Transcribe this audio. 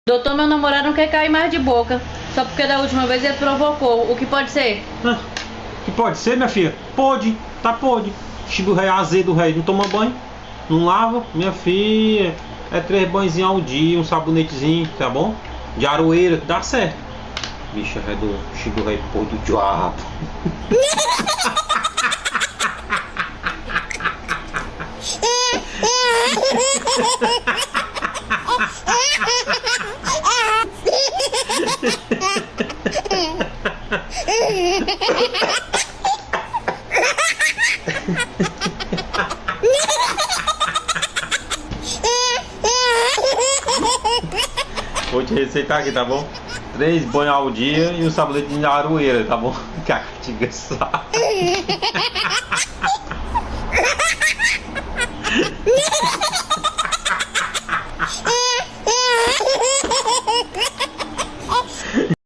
Doutor, meu namorado não quer cair mais de boca. Só porque da última vez ele provocou. O que pode ser? Ah, que pode ser, minha filha? Pode, tá pode. Chico rei azedo, rei, não toma banho, não lava, minha filha. É 3 banhozinhos ao dia, um sabonetezinho, tá bom? De aroeira, dá certo. Bicha é do Chico rei, pô, do diabo. Vou te receitar aqui, tá bom? 3 banhos ao dia e um sabonete de aroeira, tá bom? Que a catiga sabe.